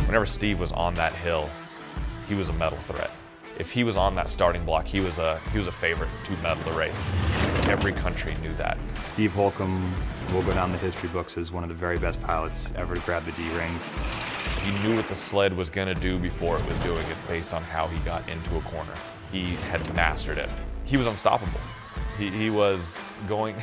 Whenever Steve was on that hill, he was a medal threat. If he was on that starting block, he was a favorite to medal the race. Every country knew that. Steve Holcomb will go down the history books as one of the very best pilots ever to grab the D-rings. He knew what the sled was going to do before it was doing it based on how he got into a corner. He had mastered it. He was unstoppable. He was going,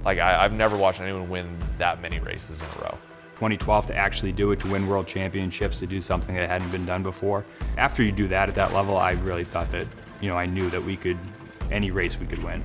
like I've never watched anyone win that many races in a row. 2012 to actually do it, to win world championships, to do something that hadn't been done before. After you do that at that level, I really thought that, I knew that we could, any race we could win.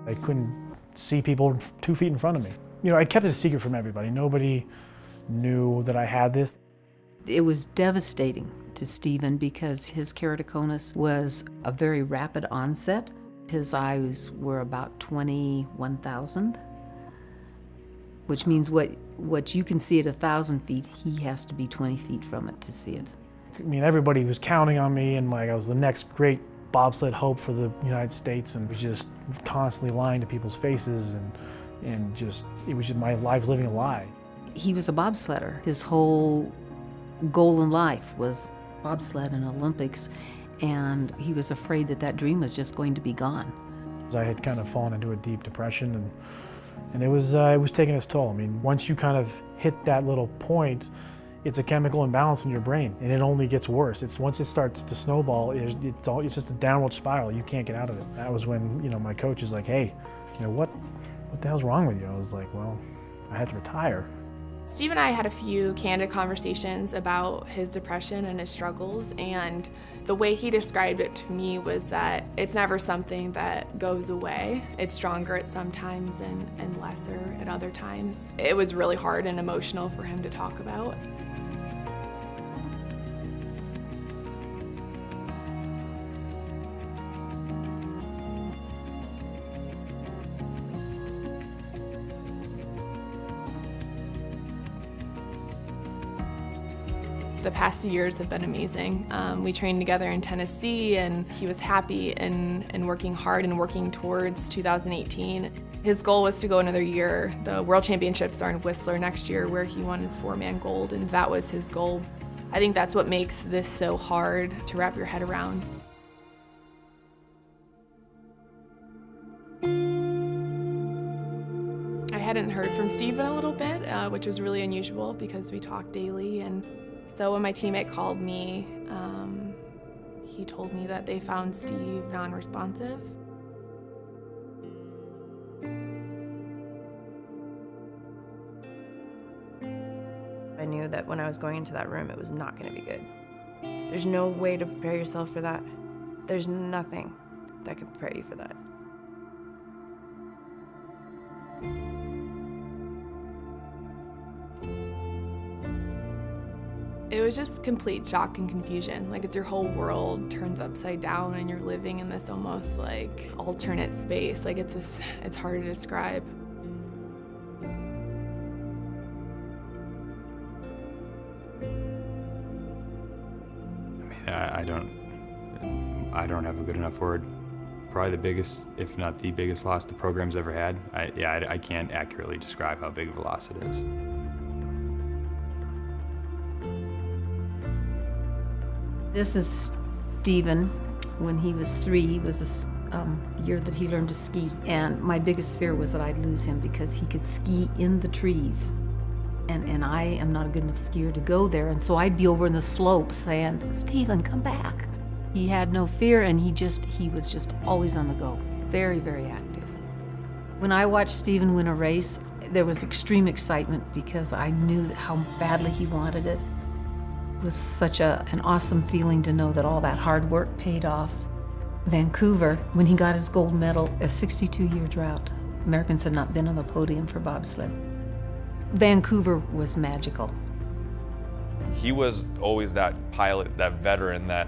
I couldn't see people 2 feet in front of me. I kept it a secret from everybody. Nobody knew that I had this. It was devastating to Stephen because his keratoconus was a very rapid onset. His eyes were about 21,000, which means what you can see at 1,000 feet, he has to be 20 feet from it to see it. Everybody was counting on me, and I was the next great bobsled hope for the United States, and was just constantly lying to people's faces, and it was just my life living a lie. He was a bobsledder. His whole goal in life was bobsled and Olympics, and he was afraid that dream was just going to be gone. I had kind of fallen into a deep depression, and it was taking its toll. Once you kind of hit that little point, it's a chemical imbalance in your brain, and it only gets worse. Once it starts to snowball, it's just a downward spiral. You can't get out of it. That was when my coach is like, "Hey, what the hell's wrong with you?" I was like, "Well, I had to retire." Steve and I had a few candid conversations about his depression and his struggles, and the way he described it to me was that it's never something that goes away. It's stronger at some times and lesser at other times. It was really hard and emotional for him to talk about. The past few years have been amazing. We trained together in Tennessee, and he was happy and working hard and working towards 2018. His goal was to go another year. The World Championships are in Whistler next year, where he won his 4-man gold, and that was his goal. I think that's what makes this so hard to wrap your head around. I hadn't heard from Steve in a little bit, which was really unusual because we talk daily. And so when my teammate called me, he told me that they found Steve non-responsive. I knew that when I was going into that room, it was not going to be good. There's no way to prepare yourself for that. There's nothing that can prepare you for that. It was just complete shock and confusion. Like, it's your whole world turns upside down and you're living in this almost like alternate space. Like, it's hard to describe. I don't have a good enough word. Probably the biggest, if not the biggest loss the program's ever had. I can't accurately describe how big of a loss it is. This is Stephen. When he was 3, it was the year that he learned to ski. And my biggest fear was that I'd lose him because he could ski in the trees. And I am not a good enough skier to go there. And so I'd be over in the slopes saying, "Stephen, come back." He had no fear, and he was just always on the go. Very, very active. When I watched Stephen win a race, there was extreme excitement because I knew how badly he wanted it. It was such an awesome feeling to know that all that hard work paid off. Vancouver, when he got his gold medal, a 62-year drought. Americans had not been on the podium for bobsled. Vancouver was magical. He was always that pilot, that veteran that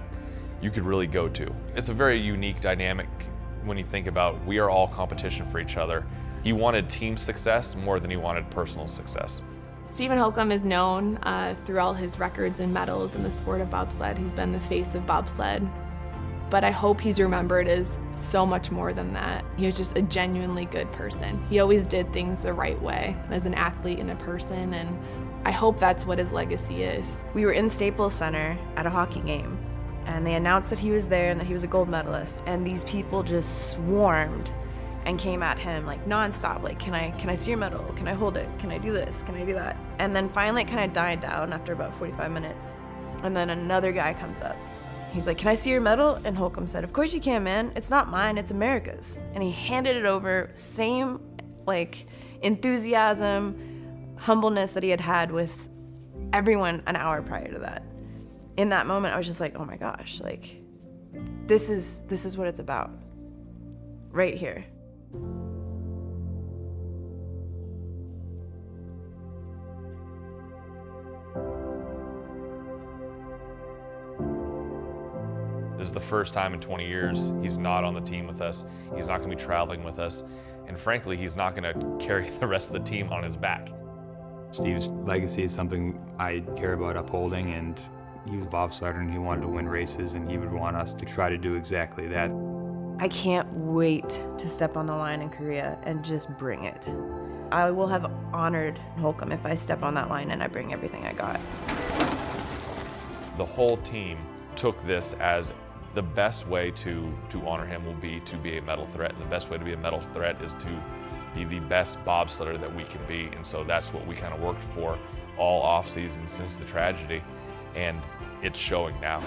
you could really go to. It's a very unique dynamic when you think about we are all competition for each other. He wanted team success more than he wanted personal success. Stephen Holcomb is known through all his records and medals in the sport of bobsled. He's been the face of bobsled. But I hope he's remembered as so much more than that. He was just a genuinely good person. He always did things the right way as an athlete and a person, and I hope that's what his legacy is. We were in Staples Center at a hockey game, and they announced that he was there and that he was a gold medalist, and these people just swarmed and came at him like nonstop, like, can I see your medal? Can I hold it? Can I do this? Can I do that? And then finally it kind of died down after about 45 minutes. And then another guy comes up. He's like, can I see your medal? And Holcomb said, of course you can, man. It's not mine, it's America's. And he handed it over, same like enthusiasm, humbleness that he had had with everyone an hour prior to that. In that moment, I was just like, oh my gosh, like, this is what it's about, right here. This is the first time in 20 years he's not on the team with us. He's not going to be traveling with us. And frankly, he's not going to carry the rest of the team on his back. Steve's legacy is something I care about upholding, and he was a bobsledder and he wanted to win races, and he would want us to try to do exactly that. I can't wait to step on the line in Korea and just bring it. I will have honored Holcomb if I step on that line and I bring everything I got. The whole team took this as the best way to honor him will be to be a medal threat, and the best way to be a medal threat is to be the best bobsledder that we can be. And so that's what we kind of worked for all off season since the tragedy, and it's showing now.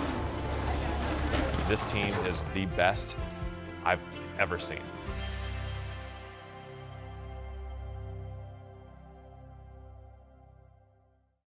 This team is the best I've ever seen.